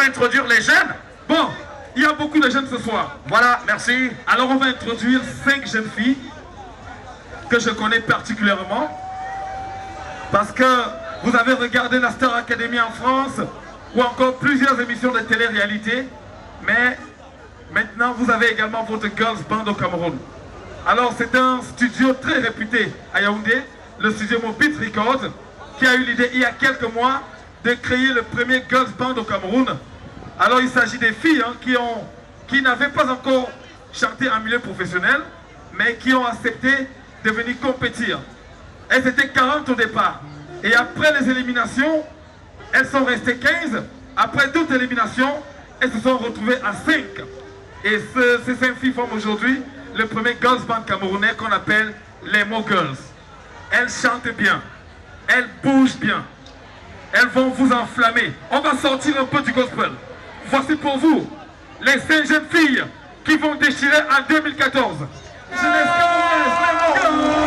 introduire les jeunes. Bon, il y a beaucoup de jeunes ce soir. Voilà, merci. Alors on va introduire 5 jeunes filles que je connais particulièrement. Parce que vous avez regardé la Star Academy en France ou encore plusieurs émissions de télé-réalité. Mais maintenant vous avez également votre Girls Band au Cameroun. Alors c'est un studio très réputé à Yaoundé, le studio Mobit Records, qui a eu l'idée il y a quelques mois de créer le premier Girls Band au Cameroun. Alors il s'agit des filles qui n'avaient pas encore chanté en milieu professionnel, mais qui ont accepté de venir compétir. Elles étaient 40 au départ. Et après les éliminations, elles sont restées 15. Après d'autres éliminations, elles se sont retrouvées à 5. Et ces 5 filles forment aujourd'hui le premier girls band camerounais qu'on appelle les Mo Girls. Elles chantent bien, elles bougent bien, elles vont vous enflammer. On va sortir un peu du gospel. Voici pour vous les 5 jeunes filles qui vont déchirer en 2014. Jeunesse camerounaise, les Mo Girls.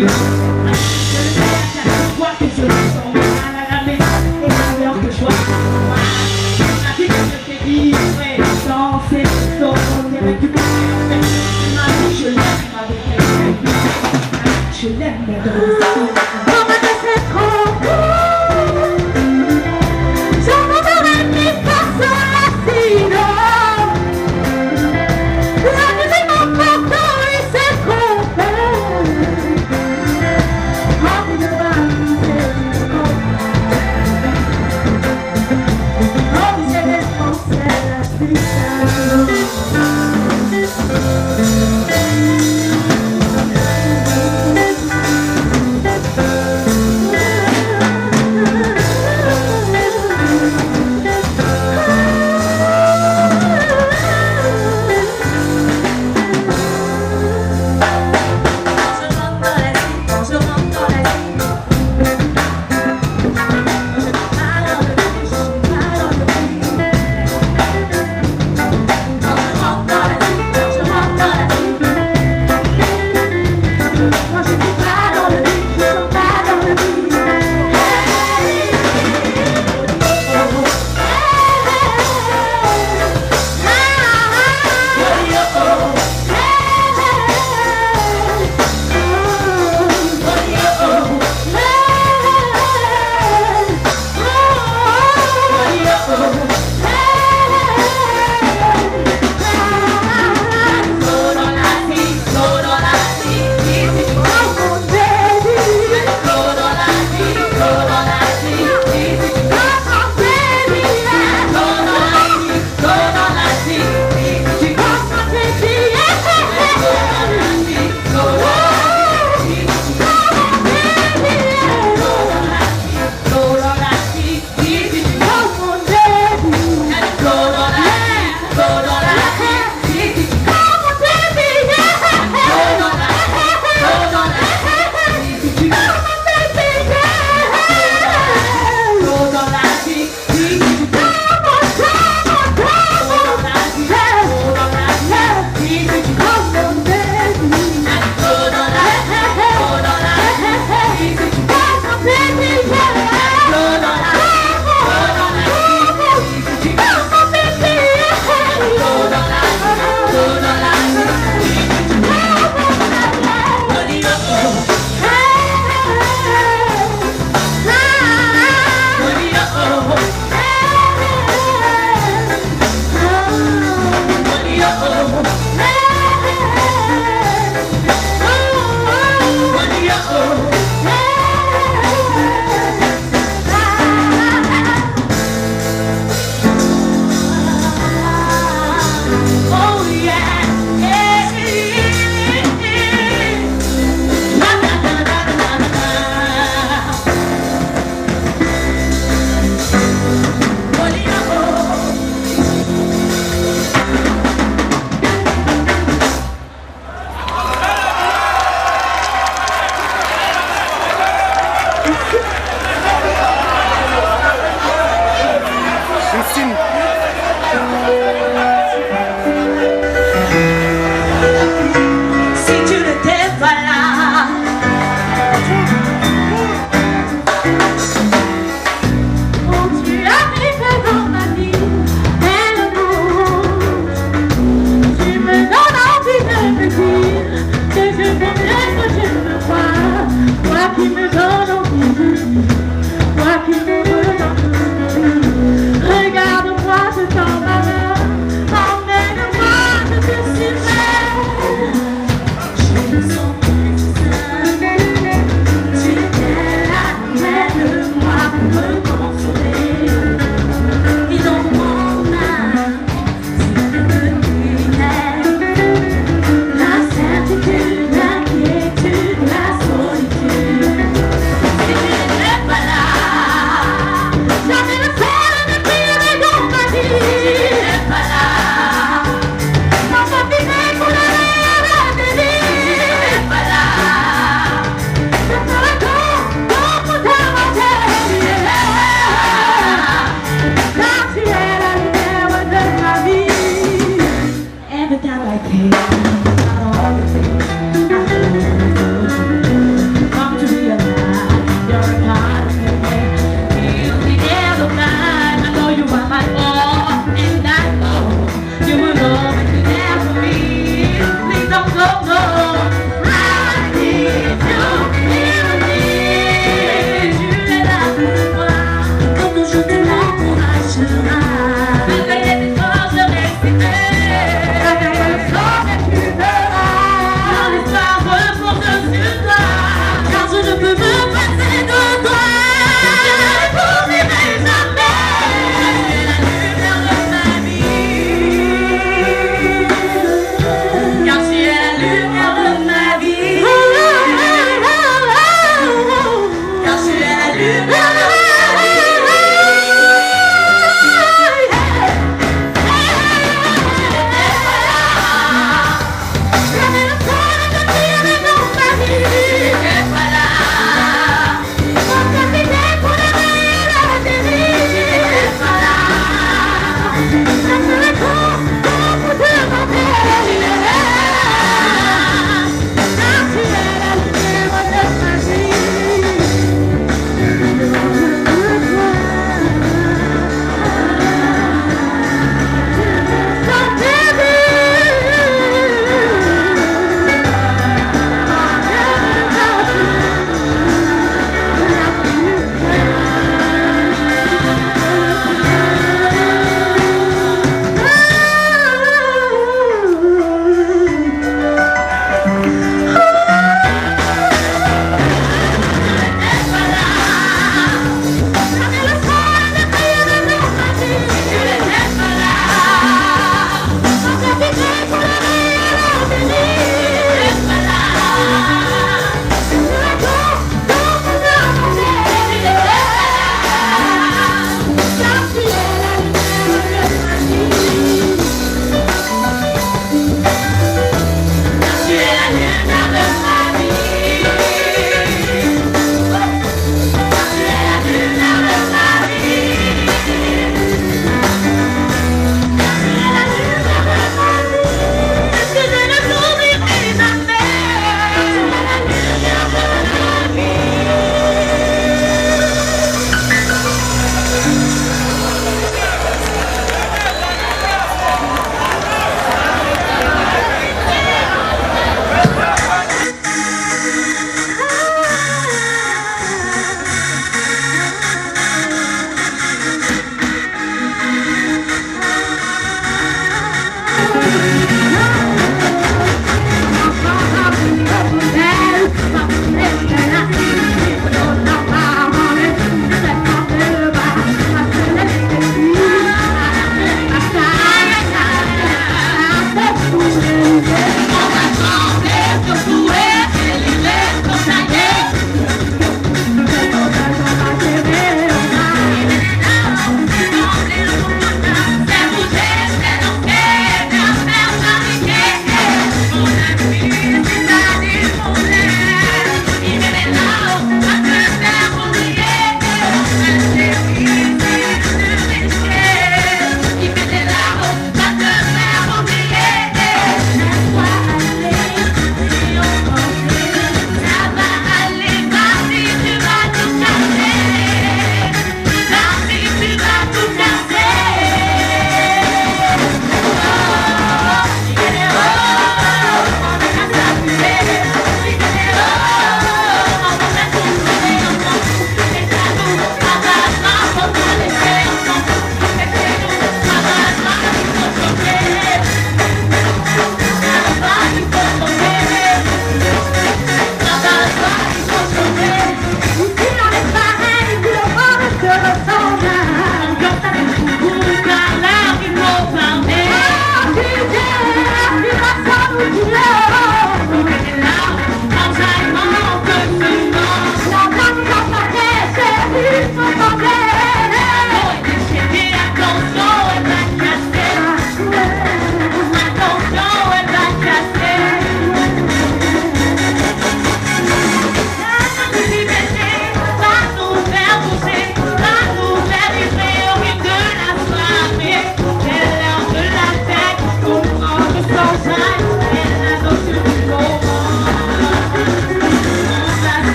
rue. Je vois que je me sens mal à la maison et alors que je vois la vie que je t'ai dit, ouais, danser, sauter, récupérer, ma vie, je l'aime avec elle. Je l'aime, mais dans c'est trop beau. J'en aurais mis face à la sino. La musique m'emporte et c'est trop beau. Envie de baliser le corps. Envie de défoncer la putain.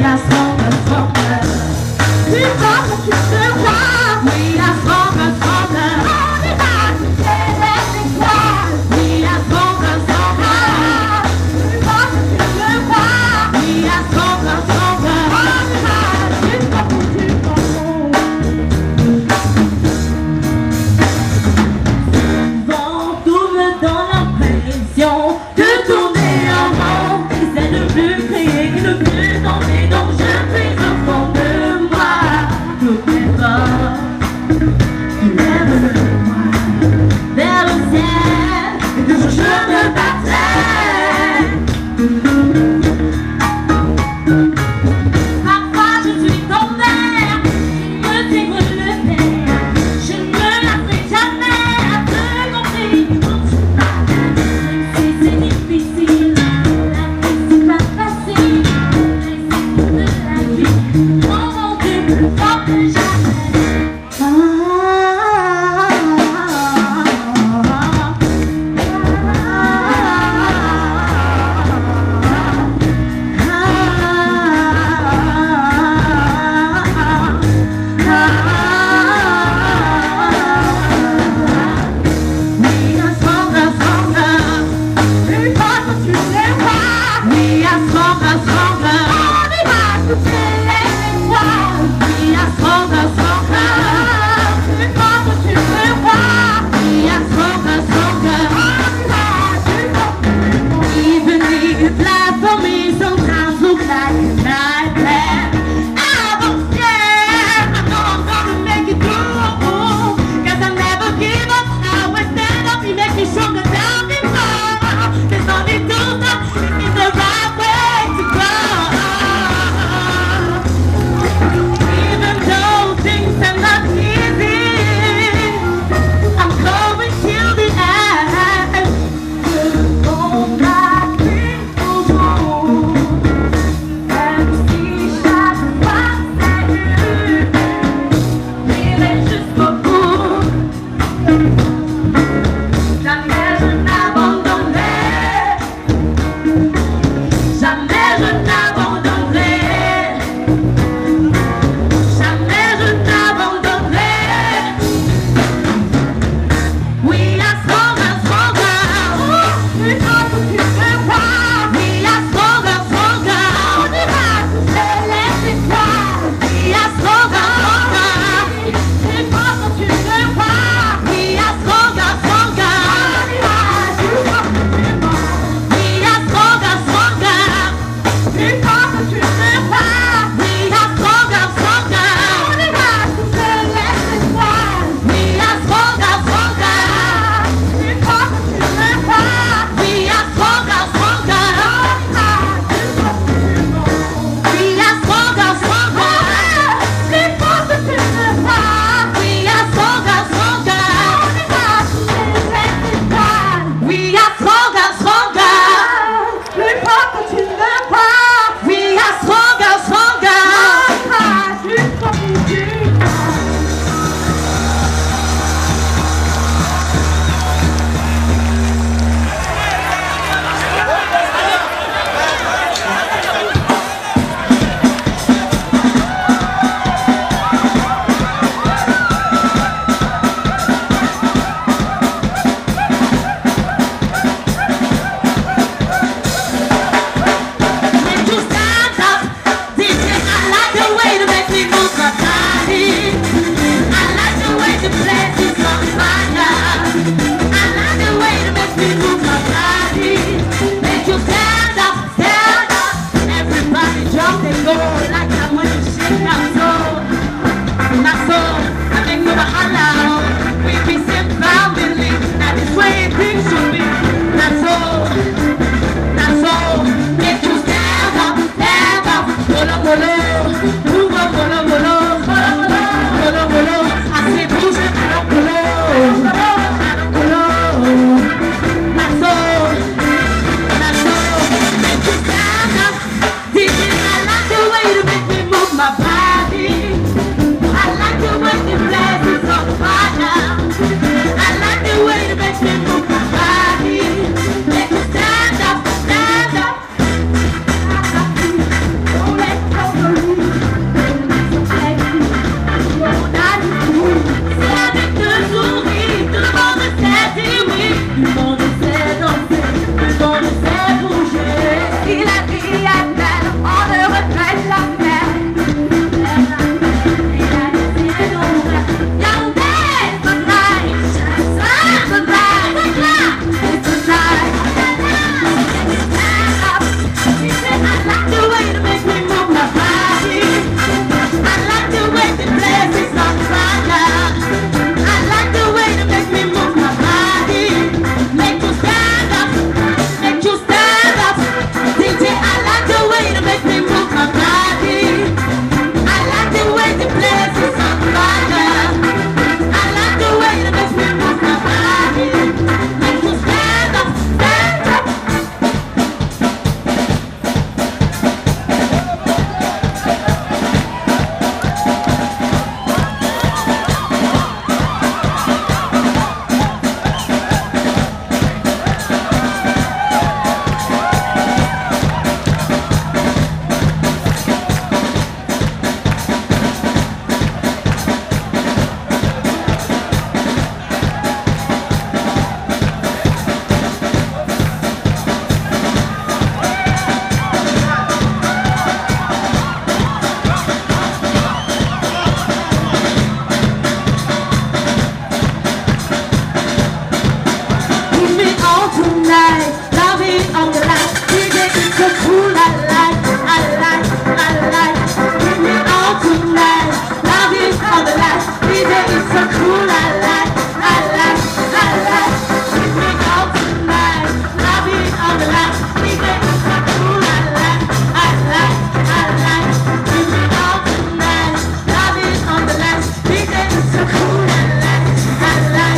are stronger, stronger. Tu penses que tu peux voir. We are stronger, stronger. On est là, c'est l'étoile. We are stronger, stronger. Tu penses que tu peux voir. We are stronger, stronger. On est là, jusqu'au bout du monde. Vent double dans l'impression de tourner en rond. Essaie de plus crier, de plus tomber, donc je tonight. Love it on the line. DJ is so cool. I like. Give me all tonight. Love it on the line. DJ is so cool. I like. Give me all tonight. Love it on the line. DJ is so cool. I like. Give me all tonight. Love it on the line. DJ is so cool. I like.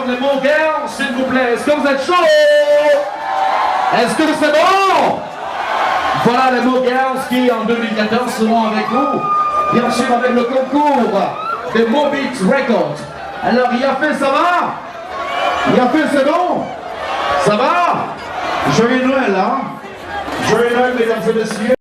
entendre les mots guerre, s'il vous plaît. Est-ce que vous êtes chaud? Est-ce que c'est bon? Voilà les mots Girls qui en 2014 seront avec nous, bien sûr avec le concours de Mobix Records. Alors Yafé, ça va? Yafé, c'est bon? Ça va? Joyeux Noël, hein? Joyeux Noël, mesdames et messieurs.